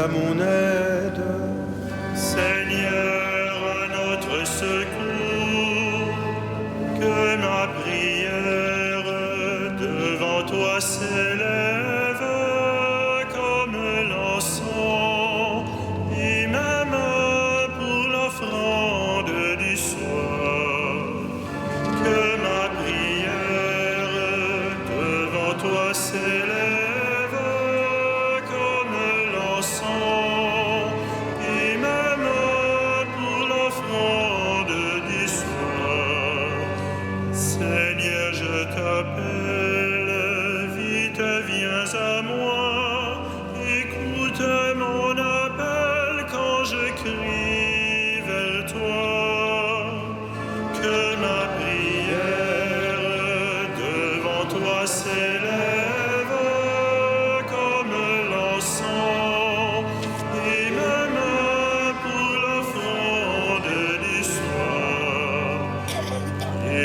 à mon aide. Seigneur, à notre secours, que ma prière devant toi s'élève comme l'encens, et même pour l'offrande du soir. Que ma prière devant toi s'élève comme l'encens, et même pour l'offrande du soir. Seigneur, je t'appelle, vite viens à moi, écoute mon appel quand je crie vers toi. Que ma prière devant toi s'élève comme l'encens, et même pour l'offrande du soir.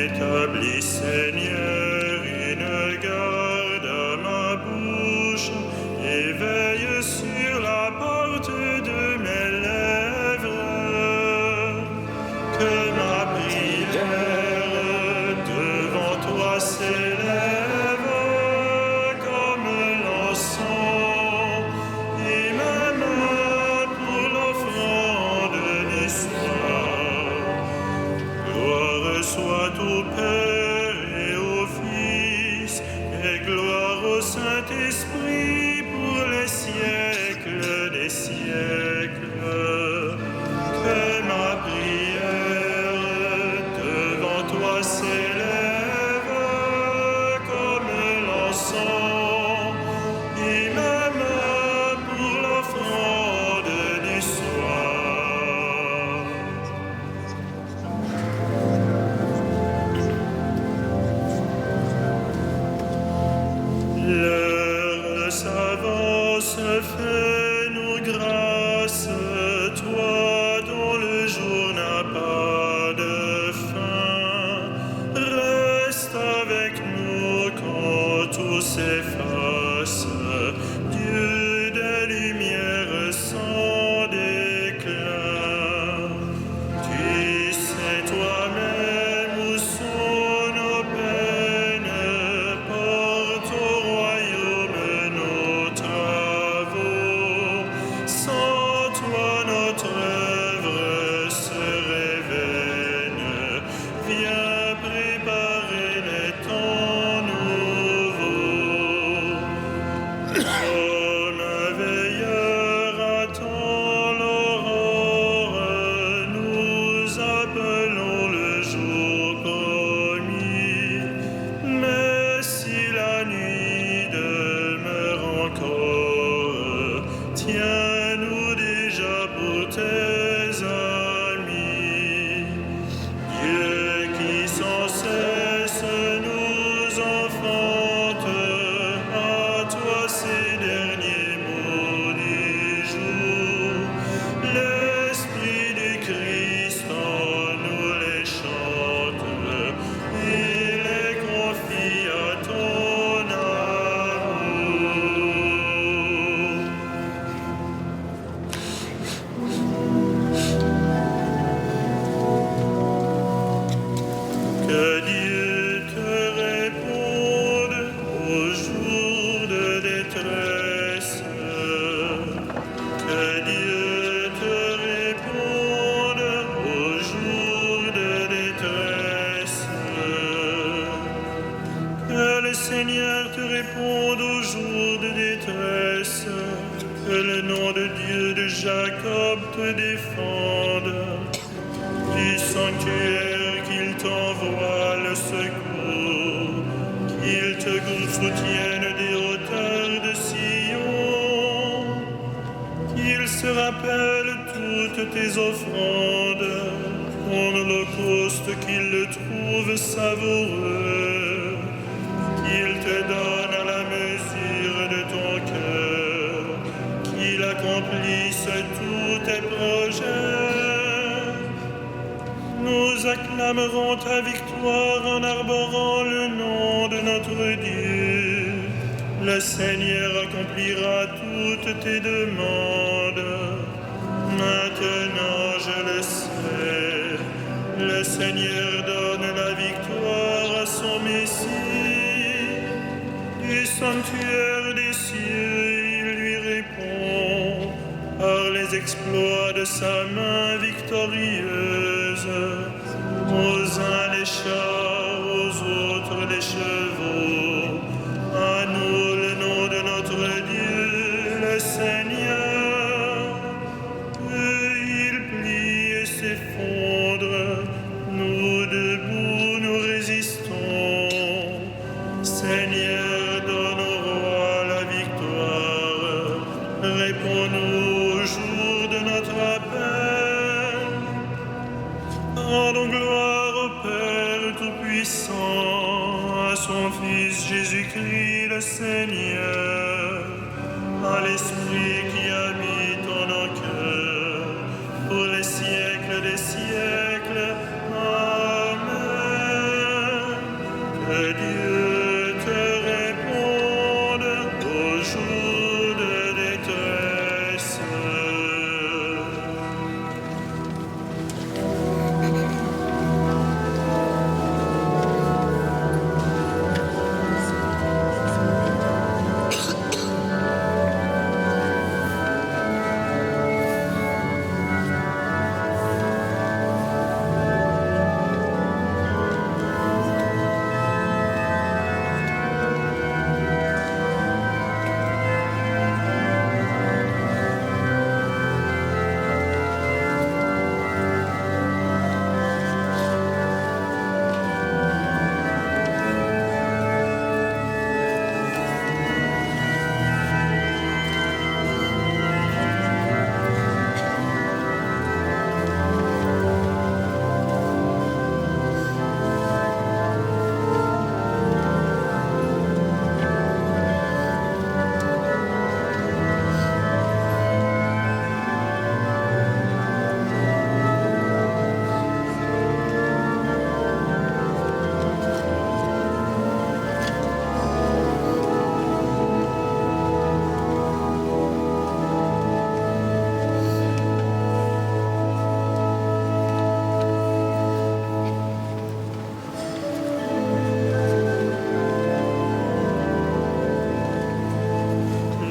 Établis, Seigneur, une garde à ma bouche, et veille sur la porte de mes lèvres. Que ma prière devant toi s'élève comme l'encens, et même pour l'offrande du soir. Gloire soit au Père et au Fils, et gloire au Saint-Esprit pour les siècles des siècles. Que ma prière devant toi s'élève comme l'encens, et même pour l'offrande du soir. L'heure s'avance, fais-nous grâce, toi dont le jour n'a pas de fin. Reste avec nous quand tout s'efface, Dieu des lumières sans déclin. Tu sais toi-même où sont nos peines, porte au royaume nos travaux. Sans toi notre œuvre serait vaine. Viens préparer les temps nouveaux. Comme un veilleur attend l'aurore, nous appelons le jour promis. Mais si la nuit demeure encore, tiens-nous déjà pour tes amis. Dieu qui sans cesse nous enfante, à toi ces derniers mots du jour. L'Esprit du Christ en nous les chante, il les confie à ton amour. Que Dieu te réponde au jour de détresse. Que Dieu te réponde au jour de détresse. Que le Seigneur te réponde au jour de détresse. Que le nom de Dieu de Jacob te défende. Du sanctuaire qu'il t'envoie le secours, qu'il te soutienne des hauteurs de Sion, qu'il se rappelle toutes tes offrandes, ton holocauste qu'il le trouve savoureux, qu'il te donne à la mesure de ton cœur, qu'il accomplisse tous tes projets. Nous acclamerons ta victoire en arborant le nom de notre Dieu. Le Seigneur accomplira toutes tes demandes. Maintenant je le sais, le Seigneur donne la victoire à son Messie. Du sanctuaire des cieux, il lui répond par les exploits de sa main victorieuse. Aux uns les chars, aux autres les chevaux. À nous le nom de notre Dieu, le Seigneur. Il plie et s'effondre, nous debout nous résistons. Seigneur, donne au roi la victoire, réponds-nous au jour de notre appel. Rendons gloire au Père Tout-Puissant, à son Fils Jésus-Christ le Seigneur, à l'Esprit qui habite en nos cœurs, pour les siècles des siècles. Amen. Que Dieu te réponde au jour de détresse.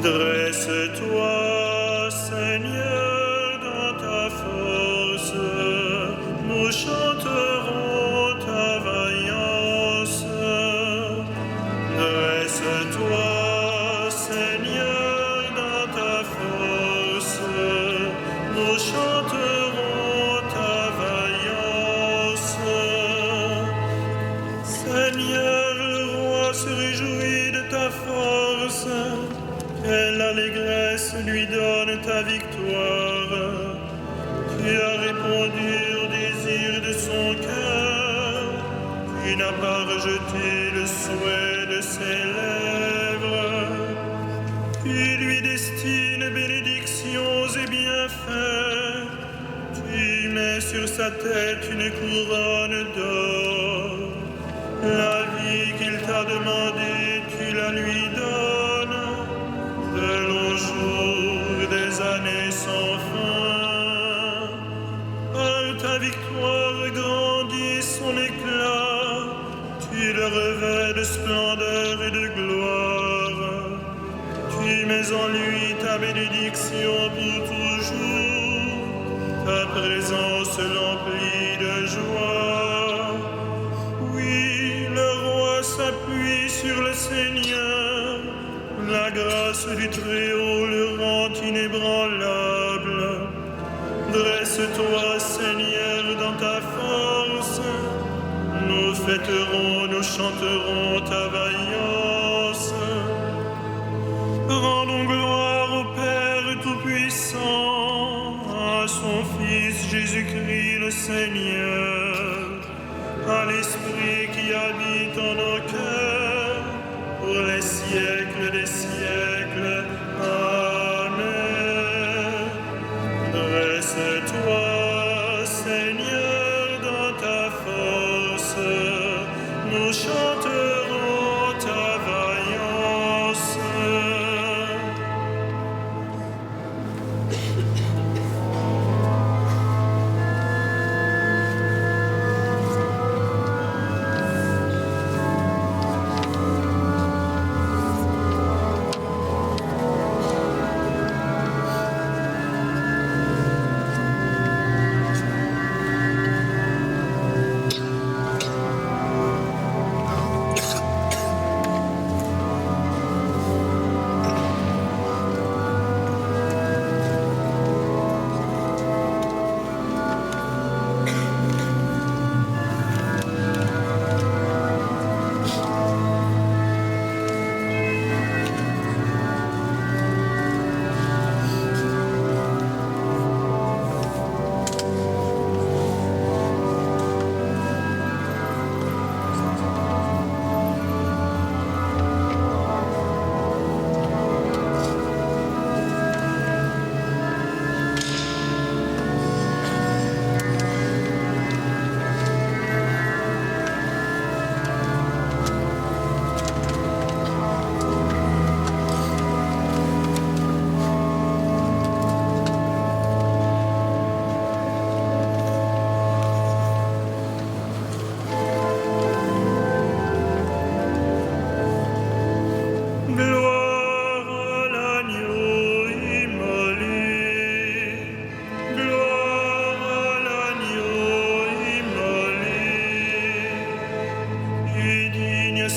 Dresse-toi, Seigneur, dans ta force, nous chanterons ta vaillance. Dresse-toi, Seigneur, dans ta force, nous chanterons ta vaillance. Seigneur, le roi se réjouit de ta force. Quelle allégresse lui donne ta victoire. Tu as répondu au désir de son cœur. Tu n'as pas rejeté le souhait de ses lèvres. Tu lui destines bénédictions et bienfaits. Tu mets sur sa tête une couronne d'or. La vie qu'il t'a demandée, tu la lui donnes. De longs jours, des années sans fin. Par ta victoire grandit son éclat. Tu le revêts de splendeur et de gloire. Tu mets en lui ta bénédiction pour toujours. Ta présence l'emplit de joie. Oui, le roi s'appuie sur le Seigneur. La grâce du Très-Haut le rend inébranlable. Dresse-toi, Seigneur, dans ta force. Nous fêterons, nous chanterons ta vaillance. Rendons gloire au Père Tout-Puissant, à son Fils Jésus-Christ le Seigneur, à l'Esprit qui habite en nos cœurs, pour les siècles des siècles. Amen. Dresse-toi, Seigneur, dans ta force. Nous chanterons ta vaillance.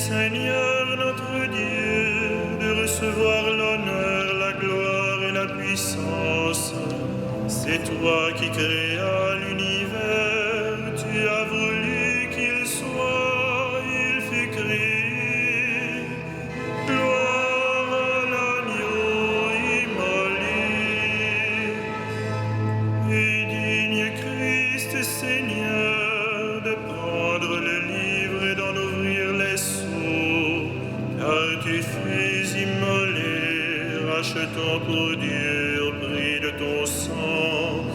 Seigneur notre Dieu, de recevoir l'honneur, la gloire et la puissance. C'est toi qui créas l'univers, tu as voulu qu'il soit, il fut créé. Gloire à l'agneau immolé. Et digne Christ Seigneur de prendre le livre et d'en ouvrir les sceaux, car tu fus immolé, rachetant pour Dieu au prix de ton sang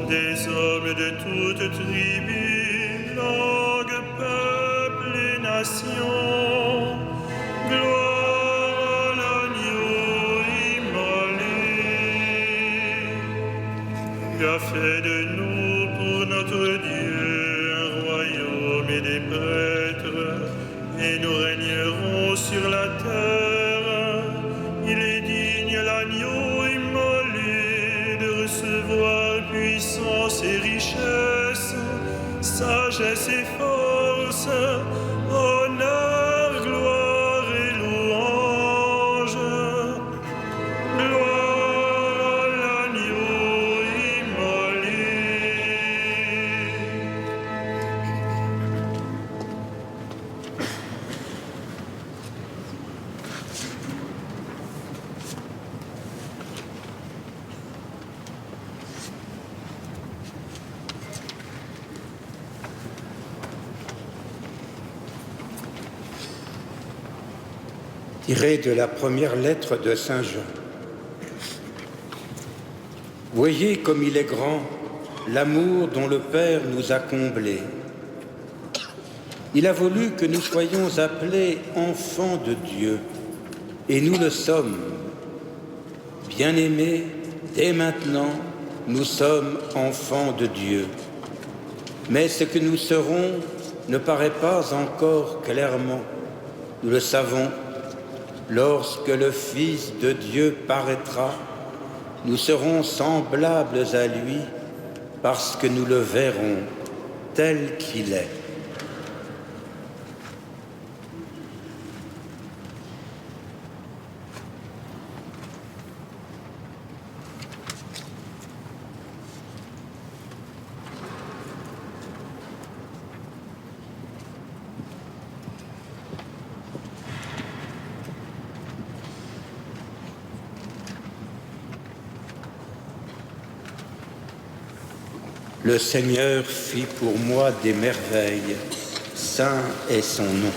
des hommes de toutes tribus, langues, peuples et nations. Gloire à l'agneau immolé. Tu as fait de nous pour notre Dieu un royaume et des prêtres, et nous régnerons sur la terre. Il est digne l'agneau immolé de recevoir puissance et richesse, sagesse et force, honneur, gloire et louange. Gloire à l'agneau immolé. Tiré de la première lettre de Saint Jean. Voyez comme il est grand l'amour dont le Père nous a comblés. Il a voulu que nous soyons appelés enfants de Dieu, et nous le sommes. Bien-aimés, dès maintenant, nous sommes enfants de Dieu. Mais ce que nous serons ne paraît pas encore clairement. Nous le savons. Lorsque le Fils de Dieu paraîtra, nous serons semblables à lui parce que nous le verrons tel qu'il est. Le Seigneur fit pour moi des merveilles, saint est son nom.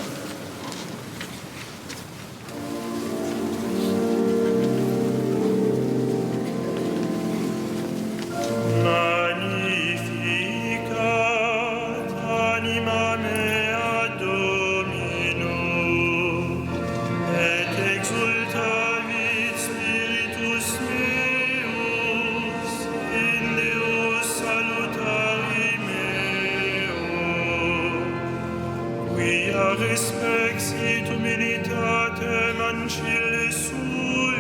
Respexit humilitatem ancille sui,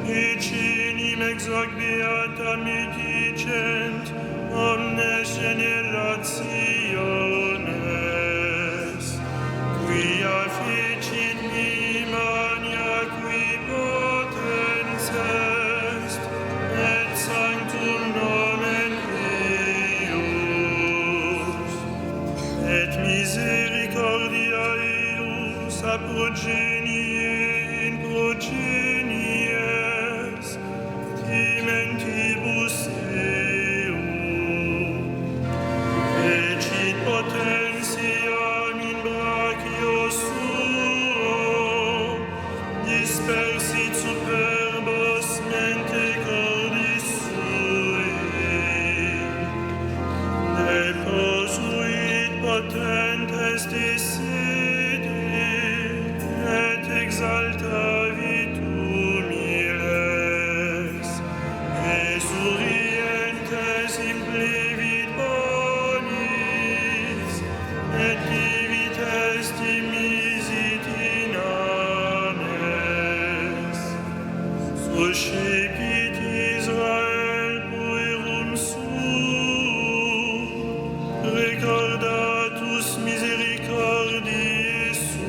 et cinim ex hoc beata dicent omnes generationes, quia fecit mi mania qui potens est, et sanctum nomen eius, et misericordia eius a progenie in progenies, timentibus eum, fecit potentiam in brachio suo, dispersit superbos mente cordis sui, deposuit potentes desidi, et exaltavit humiles, esurientes implevit bonis, et divit est dimisit in anes. Suscipit Israel puerum suum, recordatus misericordiae suae,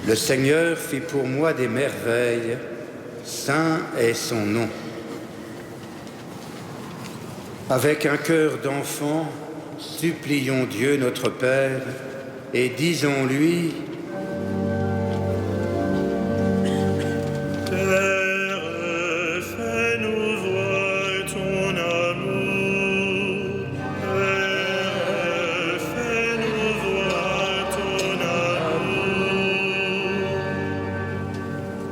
Le Seigneur fit pour moi des merveilles, saint est son nom. Avec un cœur d'enfant, supplions Dieu notre Père et disons-lui: Père, fais-nous voir ton amour. Père, fais-nous voir ton amour.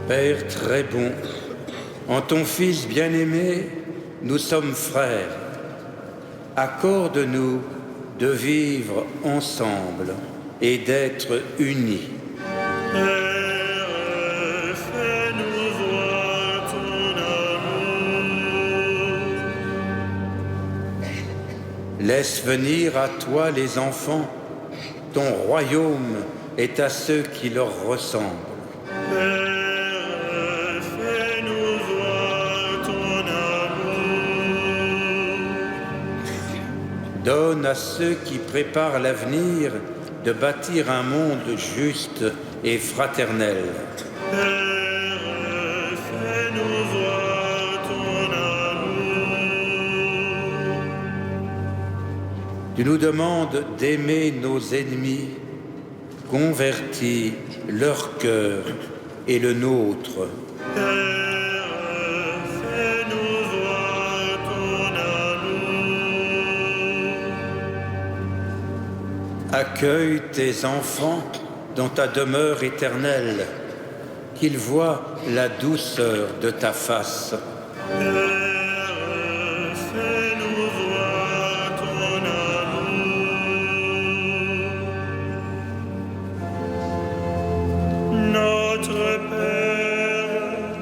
Père très bon, en ton Fils bien-aimé, nous sommes frères. Accorde-nous de vivre ensemble et d'être unis. Père, fais-nous voir ton amour. Laisse venir à toi les enfants, ton royaume est à ceux qui leur ressemblent. Père, fais-nous voir ton amour. Donne à ceux qui préparent l'avenir de bâtir un monde juste et fraternel. Père, fais-nous voir ton amour. Tu nous demandes d'aimer nos ennemis, convertis leur cœur et le nôtre. Père, fais-nous voir ton amour. Accueille tes enfants dans ta demeure éternelle, qu'ils voient la douceur de ta face. Père, fais-nous voir ton amour. Notre Père,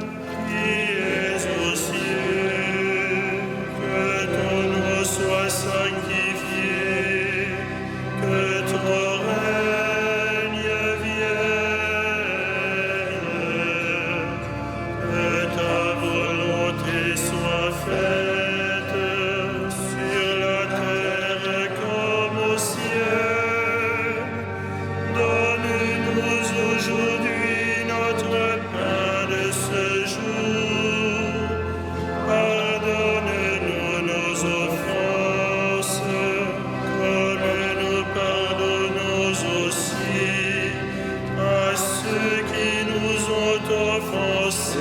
qui es aux cieux, que ton nom soit sanctifié, que ton règne vienne, que ta volonté soit faite sur la terre comme au ciel. Donne-nous aujourd'hui notre pain de ce jour. Pardonne-nous nos offenses, comme nous pardonnons aussi à ceux qui nous ont offensés.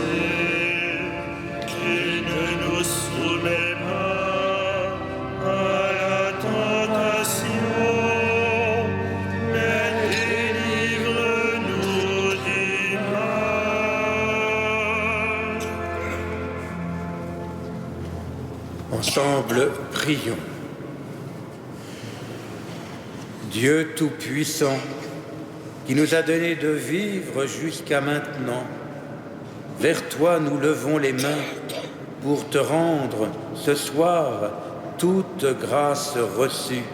Et ne nous soumets pas à la tentation, mais délivre-nous du mal. Ensemble, prions. Dieu Tout-Puissant, qui nous a donné de vivre jusqu'à maintenant, vers toi nous levons les mains pour te rendre ce soir toute grâce reçue.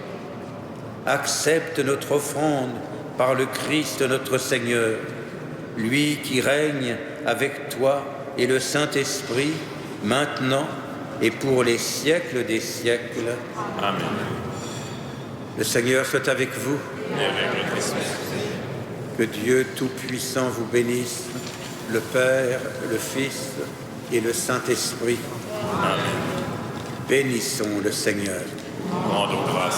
Accepte notre offrande par le Christ notre Seigneur, lui qui règne avec toi et le Saint-Esprit, maintenant et pour les siècles des siècles. Amen. Le Seigneur soit avec vous. Et avec votre esprit. Que Dieu Tout-Puissant vous bénisse, le Père, le Fils et le Saint-Esprit. Amen. Bénissons le Seigneur. Rendons grâce